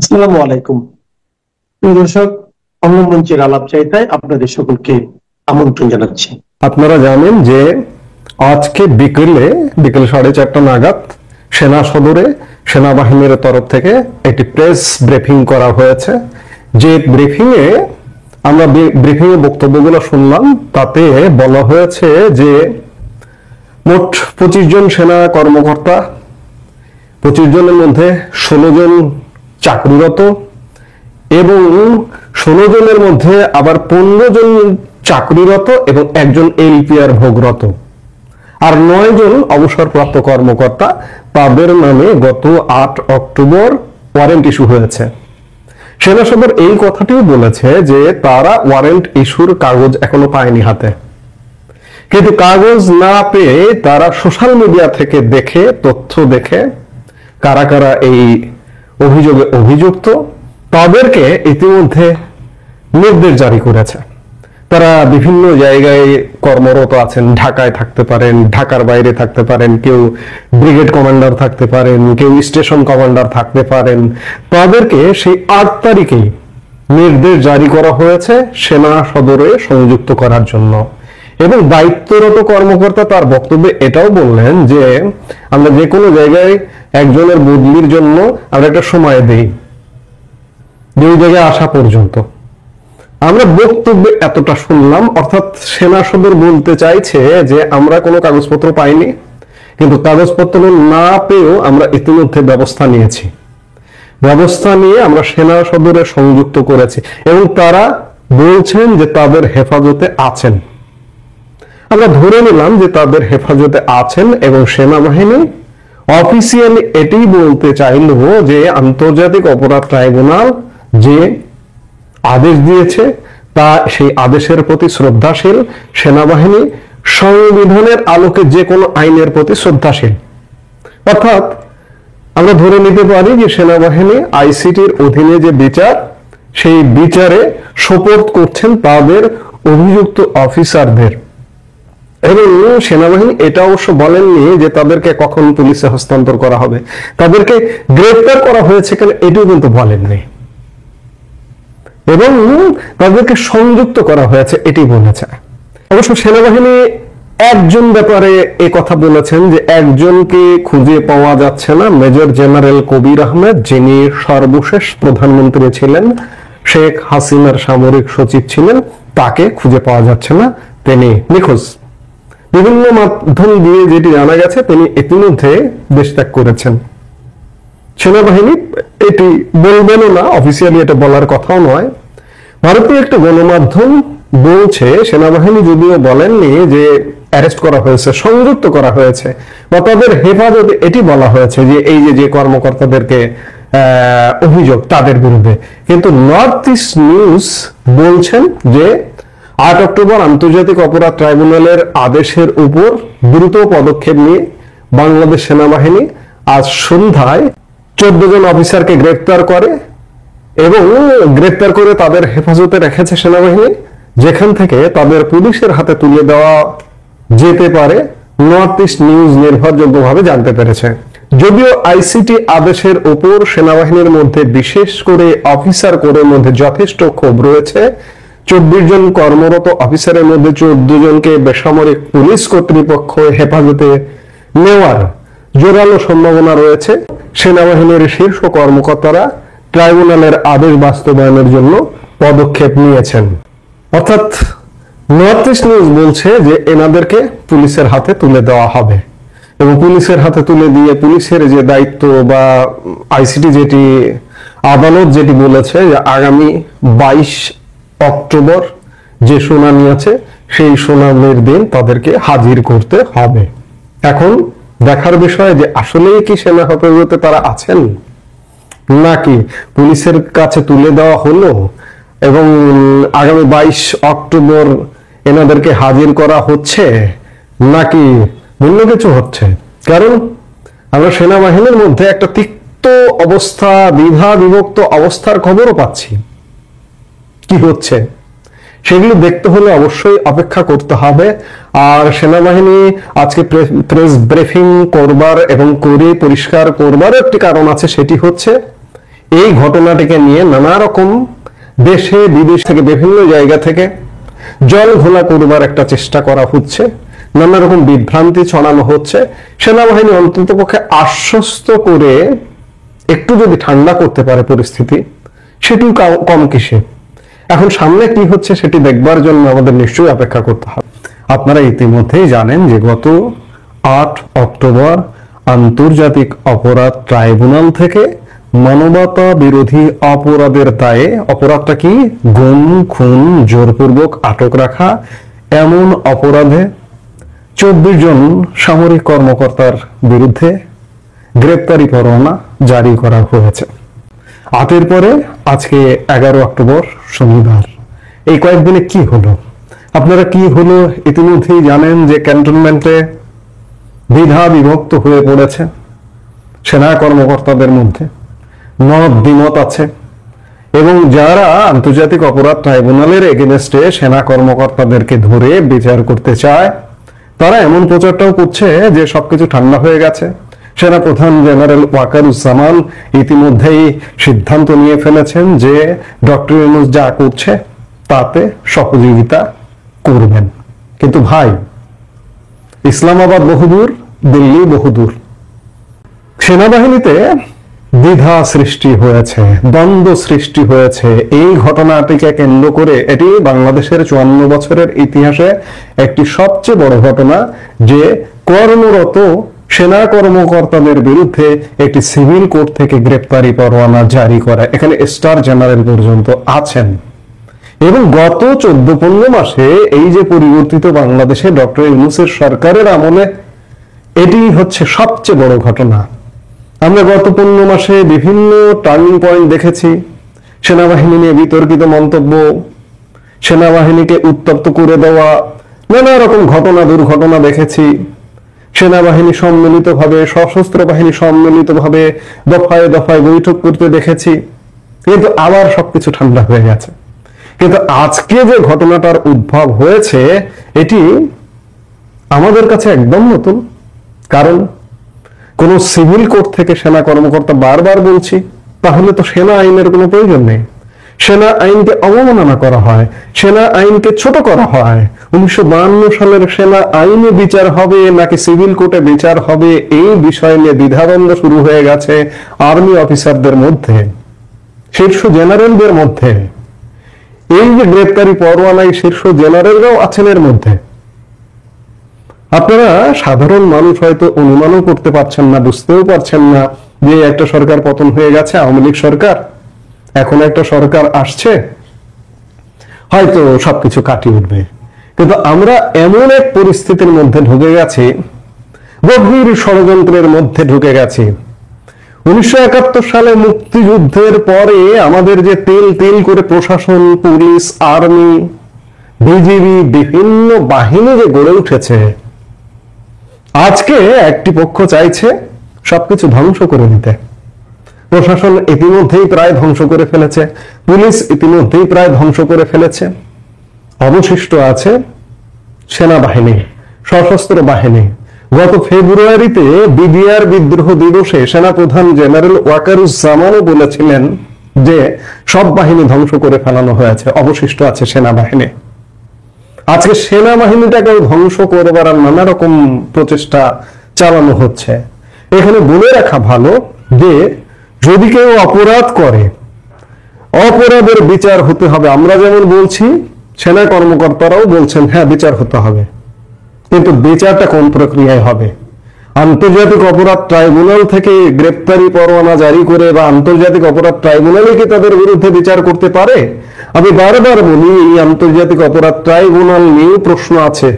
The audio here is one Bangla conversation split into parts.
আসসালামু আলাইকুম। প্রিয় দর্শক, অন্য মঞ্চের আলাপ চাইতায় আপনাদের সকলকে আমন্ত্রণ জানাচ্ছি। আপনারা জানেন যে আজকে বিকেল 4:30 নাগাদ সেনা সদরে সেনাবাহিনীর তরফ থেকে একটি প্রেস ব্রিফিং করা হয়েছে। যে ব্রিফিং এ বক্তব্যগুলো শুনলাম, তাতে বলা হয়েছে যে মোট 25 জন সেনা কর্মকর্তা, 25 জনের মধ্যে 16 জন চাকরিরত এবং 16 জনের মধ্যে আবার 15 জন চাকরিরত এবং একজন এলপিআর ভোগরত, আর 9 জন অবসরপ্রাপ্ত কর্মকর্তা, তাদের নামে গত 8 অক্টোবর ওয়ারেন্ট ইস্যু হয়েছে। সেনা সদর এই কথাটিও বলেছে যে তারা ওয়ারেন্ট ইস্যুর কাগজ এখনো পায়নি হাতে, কিন্তু কাগজ না পেয়ে তারা সোশ্যাল মিডিয়া থেকে তথ্য দেখে কারা কারা এই অভিযোগে অভিযুক্ত তাদেরকে ইতিমধ্যে নির্দেশ জারি করেছে। তারা বিভিন্ন জায়গায় কর্মরত আছেন, ঢাকায় থাকতে পারেন, ঢাকার বাইরে থাকতে পারেন, কেউ ব্রিগেড কমান্ডার থাকতে পারেন, কেউ স্টেশন কমান্ডার থাকতে পারেন। তাদেরকে সেই 8 তারিখেই নির্দেশ জারি করা হয়েছে সেনা সদরে সংযুক্ত করার জন্য। এবং দায়িত্বরত কর্মকর্তা তার বক্তব্যে এটাও বললেন যে আমরা যে কোনো জায়গায় একজনের বদলির জন্য আমরা একটা সময় দেই, যে ওই জায়গায় আসা পর্যন্ত। আমরা বক্তব্যে এতটা শুনলাম, অর্থাৎ সেনা সদর বলতে চাইছে যে আমরা কোনো কাগজপত্র পাইনি, কিন্তু কাগজপত্র না পেয়েও আমরা ইতিমধ্যে ব্যবস্থা নিয়ে আমরা সেনা সদরে সংযুক্ত করেছি এবং তারা বলছেন যে তাদের হেফাজতে আছেন। আমরা ধরে নিলাম যে তাদের হেফাজতে আছেন এবং সেনাবাহিনী অফিসিয়ালি এটি বলতে চাইল যে আন্তর্জাতিক অপরাধ ট্রাইব্যুনাল যে আদেশ দিয়েছে তা সেই আদেশের প্রতি শ্রদ্ধাশীল। সেনাবাহিনী সংবিধানের আলোকে যে কোনো আইনের প্রতি শ্রদ্ধাশীল। অর্থাৎ আমরা ধরে নিতে পারি যে সেনাবাহিনী আইসিটির অধীনে যে বিচার, সেই বিচারে সোপর্দ করছেন তাদের অভিযুক্ত অফিসারদের। এবং সেনাবাহিনী এটা অবশ্য বলেননি যে তাদেরকে কখন পুলিশে হস্তান্তর করা হবে, তাদেরকে গ্রেফতার করা হয়েছে কেন এটিও কিন্তু বলেননি, এবং তাদেরকে সংযুক্ত করা হয়েছে এটি বলেছে। অবশ্য সেনাবাহিনী একজন ব্যাপারে এ কথা বলেছেন যে একজনকে খুঁজে পাওয়া যাচ্ছে না, মেজর জেনারেল কবির আহমেদ, যিনি সর্বশেষ প্রধানমন্ত্রী ছিলেন, শেখ হাসিনার সামরিক সচিব ছিলেন, তাকে খুঁজে পাওয়া যাচ্ছে না, তিনি নিখোঁজ। বিভিন্ন মাধ্যম দিয়ে যেটি জানা গেছে তিনি ইতিমধ্যে দেশ ত্যাগ করেছেন। সেনাবাহিনী এটি বলবেনও না, অফিসিয়ালি এটা বলার কথাও নয়। ভারতীয় একটা গণমাধ্যম বলছে সেনাবাহিনী যদিও বলেননি যে অ্যারেস্ট করা হয়েছে, সংযুক্ত করা হয়েছে বা তাদের হেফাজতে এটি বলা হয়েছে যে এই যে কর্মকর্তাদেরকে অভিযোগ তাদের বিরুদ্ধে, কিন্তু নর্থ ইস্ট নিউজ বলছেন যে 8 অক্টোবর আন্তর্জাতিক অপরাধ ট্রাইব্যুনালের আদেশের উপর দ্রুত পদক্ষেপ নিয়ে বাংলাদেশ সেনাবাহিনী আজ সন্ধ্যায় 14 জন অফিসারকে গ্রেফতার করে এবং গ্রেফতার করে তাদের হেফাজতে রেখেছে সেনাবাহিনী, যেখান থেকে তাদের পুলিশের হাতে তুলে দেওয়া যেতে পারে নর্থ ইস্ট নিউজ নির্ভরযোগ্যভাবে জানতে পেরেছে। যদিও আইসিটি আদেশের উপর সেনাবাহিনীর মধ্যে বিশেষ করে অফিসার কোরের মধ্যে যথেষ্ট ক্ষোভ রয়েছে, 24 জন কর্মরত অফিসারের মধ্যে 14 জনকে বেসামরিক পুলিশ কর্তৃপক্ষ হেফাজতে নেওয়ার জোরালো সম্ভাবনা রয়েছে। সেনাবাহিনীর শীর্ষ কর্মকর্তারা ট্রাইব্যুনালের আদেশ বাস্তবায়নের জন্য পদক্ষেপ নিয়েছেন। অর্থাৎ নর্থ ইস্ট নিউজ বলছে যে এনাদেরকে পুলিশের হাতে তুলে দেওয়া হবে এবং পুলিশের হাতে তুলে দিয়ে পুলিশের যে দায়িত্ব বা আইসিটি যেটি আদালত যেটি বলেছে যে আগামী 22 অক্টোবর যে শুনানি আছে সেই শুনানির দিন তাদেরকে হাজির করতে হবে। এখন দেখার বিষয় যে আসলেই কি সেনা হেফাজতে তারা আছেন নাকি পুলিশের কাছে তুলে দেওয়া হলো এবং আগামী 22 অক্টোবর এনাদেরকে হাজির করা হচ্ছে নাকি ভিন্ন কিছু হচ্ছে। কারণ আমরা সেনাবাহিনীর মধ্যে একটা তিক্ত অবস্থা, দ্বিধা বিভক্ত অবস্থার খবরও পাচ্ছি। কি হচ্ছে সেগুলো দেখতে হলে অবশ্যই অপেক্ষা করতে হবে। আর সেনাবাহিনী আজকে প্রেস ব্রিফিং করবার এবং করে পরিষ্কার করবার একটি কারণ আছে, সেটি হচ্ছে এই ঘটনাটিকে নিয়ে নানা রকম দেশে বিদেশ থেকে বিভিন্ন জায়গা থেকে জল ঘোলা করবার একটা চেষ্টা করা হচ্ছে, নানা রকম বিভ্রান্তি ছড়ানো হচ্ছে। সেনাবাহিনী অন্তত পক্ষে আশ্বস্ত করে একটু যদি ঠান্ডা করতে পারে পরিস্থিতি, সেটু কম কিসে। এখন সামনে কি হচ্ছে সেটি দেখবার জন্য আমাদের নিশ্চয়ই অপেক্ষা করতে হবে। আপনারা ইতিমধ্যেই জানেন যে গত 8 অক্টোবর আন্তর্জাতিক অপরাধ ট্রাইব্যুনাল থেকে মানবতা বিরোধী অপরাধের দায়ে, অপরাধটা কি, গুম, খুন, জোরপূর্বক আটক রাখা, এমন অপরাধে 24 জন সামরিক কর্মকর্তার বিরুদ্ধে গ্রেপ্তারি পরোয়ানা জারি করা হয়েছে। আটের পরে আজকে 11 অক্টোবর শনিবার। এই কয়েকদিনে কি হলো, আপনারা কি হলো ইতিমধ্যেই জানেন যে ক্যান্টনমেন্টে দ্বিধা বিভক্ত হয়ে পড়েছে সেনা কর্মকর্তাদের মধ্যে, মত দ্বিমত আছে। এবং যারা আন্তর্জাতিক অপরাধ ট্রাইব্যুনালের এগেনস্টে সেনা কর্মকর্তাদেরকে ধরে বিচার করতে চায়, তারা এমন প্রচারটাও করছে যে সবকিছু ঠান্ডা হয়ে গেছে। সেনা প্রধান জেনারেল ওয়াকারুজ্জামান ইতিমধ্যেই সিদ্ধান্ত নিয়ে ফেলেছেন যে ডক্টর ইউনূস যা করছে তাতে সহযোগিতা করবেন। কিন্তু ভাই, ইসলামাবাদ বহুদূর, দিল্লি বহুদূর। সেনাবাহিনীতে দ্বিধা সৃষ্টি হয়েছে, দ্বন্দ্ব সৃষ্টি হয়েছে। এই ঘটনাটিকে কেন্দ্র করে এটি বাংলাদেশের 54 বছরের ইতিহাসে একটি সবচেয়ে বড় ঘটনা যে কর্মরত সেনা কর্মকর্তাদের বিরুদ্ধে একটি সিভিল কোর্ট থেকে গ্রেপ্তারি পরোয়ানা জারি করা। এখানে স্টার জেনারেল পর্যন্ত আছেন। এবং গত 14-15 মাসে এই যে পরিবর্তিত বাংলাদেশে ডক্টর ইউনূসের সরকারের আমলে এটি হচ্ছে সবচেয়ে বড় ঘটনা। আমরা গত 15 মাসে বিভিন্ন টার্নিং পয়েন্ট দেখেছি। সেনাবাহিনী নিয়ে বিতর্কিত মন্তব্য, সেনাবাহিনীকে উত্তপ্ত করে দেওয়া, নানা রকম ঘটনা দুর্ঘটনা দেখেছি। সেনাবাহিনী সম্মিলিতভাবে, সশস্ত্র বাহিনী সম্মিলিতভাবে দফায় দফায় বৈঠক করতে দেখেছি। কিন্তু আবার সবকিছু ঠান্ডা হয়ে গেছে। কিন্তু আজকে যে ঘটনাটার উদ্ভব হয়েছে এটি আমাদের কাছে একদম নতুন। কারণ কোন সিভিল কোর্ট থেকে সেনা কর্মকর্তা, বারবার বলছি, তাহলে তো সেনা আইনের কোনো প্রয়োজন নেই। সেনা আইনকে অবমাননা করা হয়, সেনা আইনকে ছোট করা হয়। 1952 সালের সেনা আইনে বিচার হবে নাকি সিভিল কোর্টে বিচার হবে, এই বিষয় নিয়ে দ্বিধাদ্বন্দ্ব শুরু হয়ে গেছে আর্মি অফিসারদের মধ্যে, শীর্ষ জেনারেলদের মধ্যে। এই যে গ্রেপ্তারি পরোয়ানায় শীর্ষ জেনারেলরাও আছেন এর মধ্যে। আপনারা সাধারণ মানুষ হয়তো অনুমানও করতে পারছেন না, বুঝতেও পারছেন না যে একটা সরকার পতন হয়ে গেছে, আওয়ামী লীগ সরকার, এখন একটা সরকার আসছে, হয়তো সবকিছু কাটিয়ে উঠবে। কিন্তু আমরা এমন এক পরিস্থিতির মধ্যে ঢুকে গেছি, গভীর ষড়যন্ত্রের মধ্যে ঢুকে গেছি। 1971 সালে মুক্তিযুদ্ধের পরে আমাদের যে তেল তেল করে প্রশাসন, পুলিশ, আর্মি, বিজিবি, বিভিন্ন বাহিনী যে গড়ে উঠেছে, আজকে একটি পক্ষ চাইছে সবকিছু ধ্বংস করে দিতে। প্রশাসন ইতিমধ্যেই প্রায় ধ্বংস করে ফেলেছে, পুলিশ ইতিমধ্যেই প্রায় ধ্বংস করে ফেলেছে। অবশিষ্ট আছে সেনাবাহিনী, সশস্ত্র বাহিনী। গত ফেব্রুয়ারিতে বিডিআর বিদ্রোহ দিবসে সেনাপ্রধান জেনারেল ওয়াকারুজ্জামানও বলেছিলেন যে সব বাহিনী ধ্বংস করে ফেলানো হয়েছে, অবশিষ্ট আছে সেনাবাহিনী। আজকে সেনাবাহিনীটাকেও ধ্বংস করবার নানা রকম প্রচেষ্টা চালানো হচ্ছে। এখানে বলে রাখা ভালো যে যদি কেউ অপরাধ করে, অপরাধের বিচার হতে হবে। আমরা যেমন বলছি, সেনা কর্মকর্তারাও বলছেন হ্যাঁ বিচার হতে হবে, কিন্তু বিচারটা কোন প্রক্রিয়ায় হবে? আন্তর্জাতিক অপরাধ ট্রাইব্যুনাল থেকে গ্রেপ্তারি পরোয়ানা জারি করে বা আন্তর্জাতিক অপরাধ ট্রাইব্যুনালে কি তাদের বিরুদ্ধে বিচার করতে পারে? আমি বারবার বলি, এই আন্তর্জাতিক অপরাধ ট্রাইব্যুনাল নিয়ে প্রশ্ন আছে।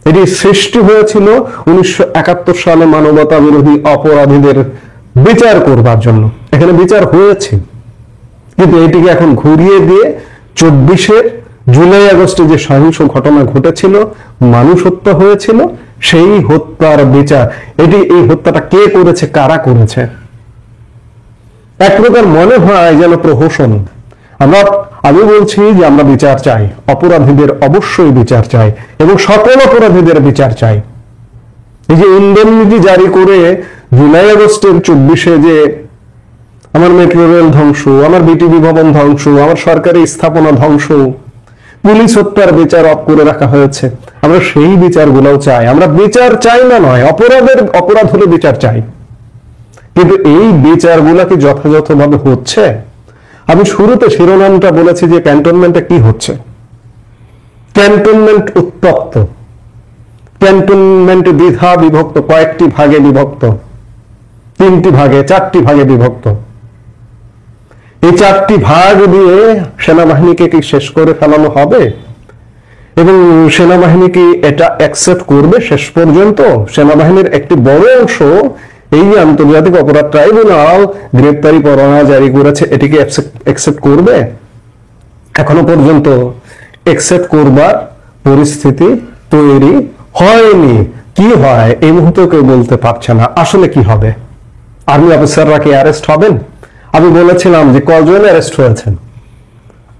এটি সৃষ্টি হয়েছিল 1971 সালে মানবতা বিরোধী অপরাধীদের বিচার করবার জন্য। এখানে বিচার হয়েছে, কিন্তু এটিকে এখন ঘুরিয়ে দিয়ে 24 জুলাই আগস্টে যে সহিংস ঘটনা ঘটেছিল, মানুষ হত্যা হয়েছিল, সেই হত্যার বিচার। এই হত্যাটা কে করেছে, কারা করেছে? এক প্রকার মনে হয় যেন প্রহসন। আমি বলছি যে আমরা বিচার চাই, অপরাধীদের অবশ্যই বিচার চাই এবং সকল অপরাধীদের বিচার চাই। এই যে ইন্ডেমনিটি জারি করে জুলাই আগস্টের 24 যে আমার মেট্রো রেল ধ্বংস, আমার বিটিভি ভবন ধ্বংস, আমার সরকারি স্থাপনা ধ্বংস, পুলিশ হত্যার বিচার অফ করে রাখা হয়েছে। আমরা সেই বিচারগুলোও চাই। আমরা বিচার চাই না নয়, অপরাধ হলে বিচার চাই, কিন্তু এই বিচারগুলো কি যথাযথভাবে হচ্ছে? আমি শুরুতে শিরোনামটা বলেছি যে ক্যান্টনমেন্টে কি হচ্ছে। ক্যান্টনমেন্ট উত্তপ্ত, ক্যান্টনমেন্ট দ্বিধা বিভক্ত, কয়েকটি ভাগে বিভক্ত, 3টি ভাগে 4টি ভাগে বিভক্ত। এই 4টি ভাগ দিয়ে সেনাবাহিনীকে কি শেষ করে ফেলানো হবে? এবং সেনাবাহিনী কি এটা অ্যাকসেপ্ট করবে শেষ পর্যন্ত? সেনাবাহিনীর একটি বড় অংশ এই আন্তর্জাতিক অপরাধ ট্রাইব্যুনাল গ্রেপ্তারি পরোয়ানা জারি করেছে, এটিকে অ্যাকসেপ্ট করবে? এখনো পর্যন্ত অ্যাকসেপ্ট করবার পরিস্থিতি তৈরি হয়নি। কি হয় এই মুহূর্তে কেউ বলতে পারছে না। আসলে কি হবে? আর্মি অফিসাররা কি অ্যারেস্ট হবেন? আমি বলেছিলাম যে কজন অ্যারেস্ট হয়েছেন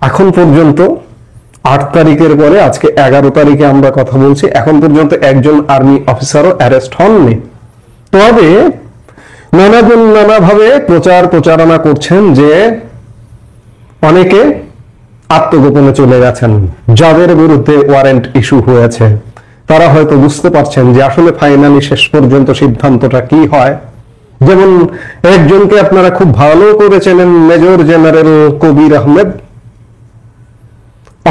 এখন পর্যন্ত। 8 তারিখের পরে আজকে 11 তারিখে আমরা কথা বলছি, এখন পর্যন্ত একজন আর্মি অফিসারও অ্যারেস্ট হননি। তবে নানাজন নানাভাবে প্রচারণা করছেন যে অনেকে আত্মগোপনে চলে গেছেন, যাদের বিরুদ্ধে ওয়ারেন্ট ইস্যু হয়েছে তারা হয়তো বুঝতে পারছেন যে আসলে ফাইনালি শেষ পর্যন্ত সিদ্ধান্তটা কি হয়। যেমন একজনকে আপনারা খুব ভালো করে চেনেন, মেজর জেনারেল কবির আহমেদ।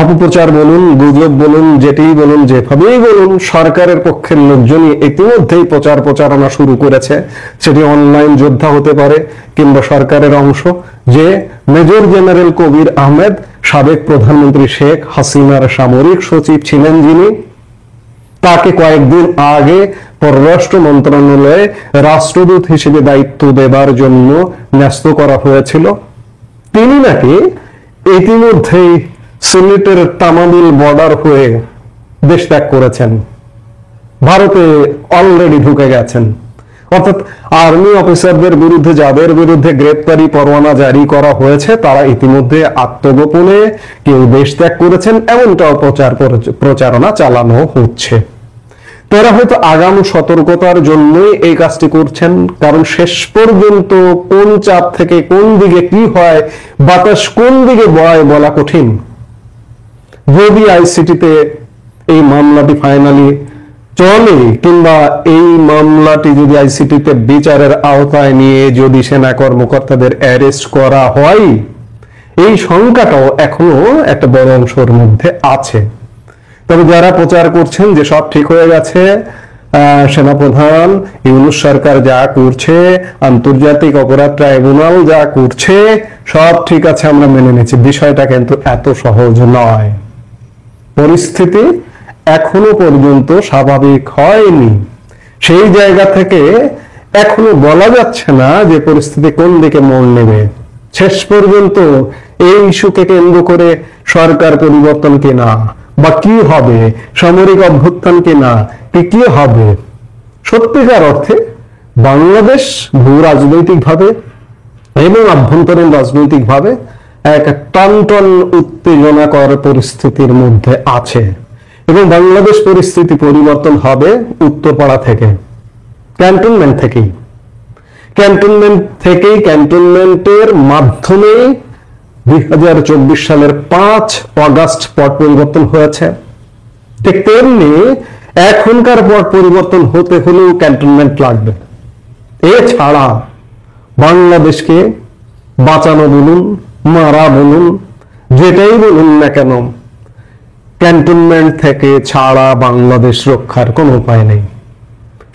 অপপ্রচার বলুন, গুজব বলুন, যেটি বলুন, যেভাবেই বলুন, সরকারের পক্ষের লোকজনই ইতিমধ্যেই প্রচারণা শুরু করেছে। সেটি অনলাইন যোদ্ধা হতে পারে কিংবা সরকারের অংশ, যে মেজর জেনারেল কবির আহমেদ সাবেক প্রধানমন্ত্রী শেখ হাসিনার সামরিক সচিব ছিলেন, যিনি তাকে কয়েকদিন আগে পররাষ্ট্র মন্ত্রণালয়ে রাষ্ট্রদূত হিসেবে দায়িত্ব দেবার জন্য ন্যস্ত করা হয়েছিল। তিনি নাকি ইতিমধ্যেই সিলেটের তামাবিল বর্ডার হয়ে দেশ ত্যাগ করেছেন, ভারতে অলরেডি ঢুকে গেছেন। অর্থাৎ আর্মি অফিসারদের বিরুদ্ধে, যাদের বিরুদ্ধে গ্রেপ্তারি পরোয়ানা জারি করা হয়েছে, তারা ইতিমধ্যে আত্মগোপনে কেউ দেশ ত্যাগ করেছেন, এমনটাও প্রচারণা চালানো হচ্ছে। তারা হয়তো আগাম সতর্কতার জন্যই এই কাজটি করছেন, কারণ শেষ পর্যন্ত কোন চাপ থেকে কোন দিকে কি হয়, বাতাস কোন দিকে বয় বলা কঠিন। যদি আইসিটিতে এই মামলাটি ফাইনালি চলে, কিংবা এই মামলাটি যদি আইসিটিতে বিচারের আওতায় নিয়ে যদি সেনা কর্মকর্তাদের অ্যারেস্ট করা হয়, এই সংখ্যাটাও এখনো একটা বড় অংশের মধ্যে আছে। তবে যারা প্রচার করছেন যে সব ঠিক হয়ে গেছে, সেনাপ্রধান ইউনূস সরকার যা করছে, আন্তর্জাতিক অপরাধ ট্রাইব্যুনাল যা করছে, সব ঠিক আছে, আমরা মেনে নিচ্ছি, বিষয়টা কিন্তু এত সহজ নয়। পরিস্থিতি এখনো পর্যন্ত স্বাভাবিক হয়নি। সেই জায়গা থেকে এখনো বলা যাচ্ছে না যে পরিস্থিতি কোন দিকে মোড় নেবে। শেষ পর্যন্ত এই ইস্যুকে কেন্দ্র করে সরকার পরিবর্তন কিনা বা কি হবে, সামরিক অভ্যুত্থান কিনা, কি হবে, সত্যিকার অর্থে বাংলাদেশ ভূ রাজনৈতিকভাবে এবং আভ্যন্তরীণ রাজনৈতিকভাবে এক টানটন উত্তেজনাকর পরিস্থিতির মধ্যে আছে। এবং বাংলাদেশ পরিস্থিতি পরিবর্তন হবে উত্তরপাড়া থেকে, ক্যান্টনমেন্ট ক্যান্টনমেন্টের মাধ্যমে 2024 সালের 5 অগাস্ট পট পরিবর্তন হয়েছে। ঠিক তেমনি এখনকার পট পরিবর্তন হতে হলেও ক্যান্টনমেন্ট লাগবে। এছাড়া বাংলাদেশকে বাঁচানো বলুন, মারা বলুন, যেটাই বলুন না কেন, ক্যান্টনমেন্ট থেকে ছাড়া বাংলাদেশ রক্ষার কোনো উপায় নেই।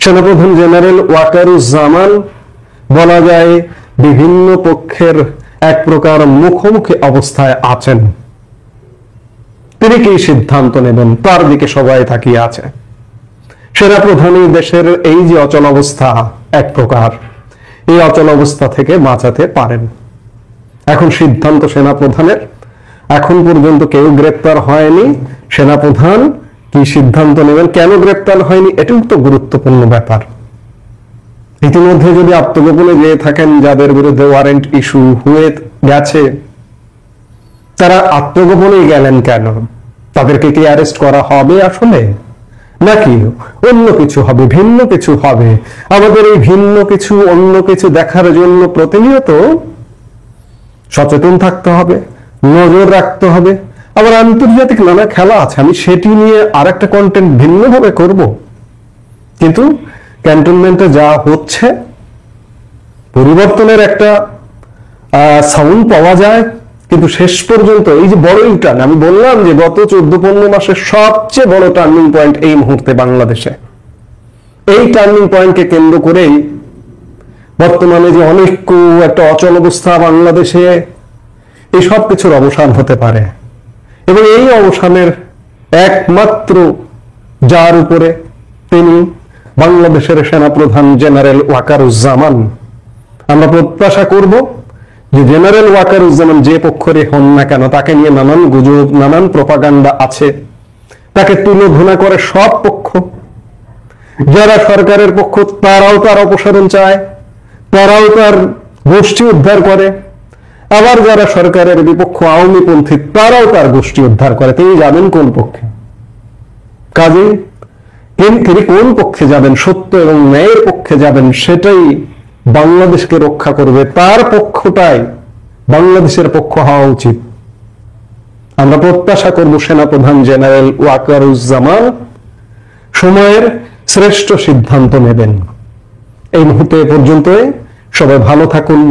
সেনাপ্রধান জেনারেল ওয়াকারুজ্জামান বলা যায় বিভিন্ন পক্ষের এক প্রকার মুখোমুখি অবস্থায় আছেন। তিনি কি সিদ্ধান্ত নেবেন তার দিকে সবাই তাকিয়ে আছে। সেনাপ্রধানই দেশের এই যে অচল অবস্থা, এক প্রকার এই অচল অবস্থা থেকে বাঁচাতে পারেন। এখন সিদ্ধান্ত সেনাপ্রধানের। এখন পর্যন্ত কেউ গ্রেপ্তার হয়নি। সেনাপ্রধান কি সিদ্ধান্ত নেবেন, কেন গ্রেপ্তার হয়নি, এটাও তো গুরুত্বপূর্ণ ব্যাপার। ইতিমধ্যে যদি আত্মগোপনে যেয়ে থাকেন, যাদের বিরুদ্ধে ওয়ারেন্ট ইস্যু হয়ে গেছে, তারা আত্মগোপনে গেলেন কেন? তাদেরকে কি অ্যারেস্ট করা হবে আসলে, নাকি অন্য কিছু হবে, ভিন্ন কিছু হবে? আমাদের এই ভিন্ন কিছু, অন্য কিছু দেখার জন্য প্রতিনিয়ত সচেতন থাকতে হবে, নজর রাখতে হবে। আবার আন্তর্জাতিক নানা খেলা আছে, আমি সেটি নিয়ে আর একটা কন্টেন্ট ভিন্নভাবে করব। কিন্তু ক্যান্টনমেন্টে যা হচ্ছে, পরিবর্তনের একটা সাউন্ড পাওয়া যায়, কিন্তু শেষ পর্যন্ত এই যে বড় ইউটার্ন, আমি বললাম যে গত 14-15 মাসের সবচেয়ে বড় টার্নিং পয়েন্ট এই মুহূর্তে বাংলাদেশে। এই টার্নিং পয়েন্টকে কেন্দ্র করেই বর্তমানে যে অনৈক্য, একটা অচল অবস্থা বাংলাদেশে, এই সব কিছুর অবসান হতে পারে। এবং এই অবসানের একমাত্র যার উপরে, তিনি বাংলাদেশের সেনাপ্রধান জেনারেল ওয়াকারুজ্জামান। আমরা প্রত্যাশা করব যে জেনারেল ওয়াকারুজ্জামান যে পক্ষেরই হন না কেন, তাকে নিয়ে নানান গুজব, নানান প্রপাগান্ডা আছে, তাকে তুলে ধরা করে সব পক্ষ। যারা সরকারের পক্ষ, তারাও তার অপসারণ চায়, তারাও তার গোষ্ঠী উদ্ধার করে। আবার যারা সরকারের বিপক্ষ, আওয়ামীপন্থী, তারাও তার গোষ্ঠী উদ্ধার করে। তিনি যাবেন কোন পক্ষে? কাজেই তিনি কোন পক্ষে যাবেন, সত্য এবং ন্যায়ের পক্ষে যাবেন, সেটাই বাংলাদেশকে রক্ষা করবে। তার পক্ষটাই বাংলাদেশের পক্ষ হওয়া উচিত। আমরা প্রত্যাশা করব সেনাপ্রধান জেনারেল ওয়াকারুজ্জামান সময়ের শ্রেষ্ঠ সিদ্ধান্ত নেবেন। এই মুহূর্তে পর্যন্ত সবাই ভালো থাকুন।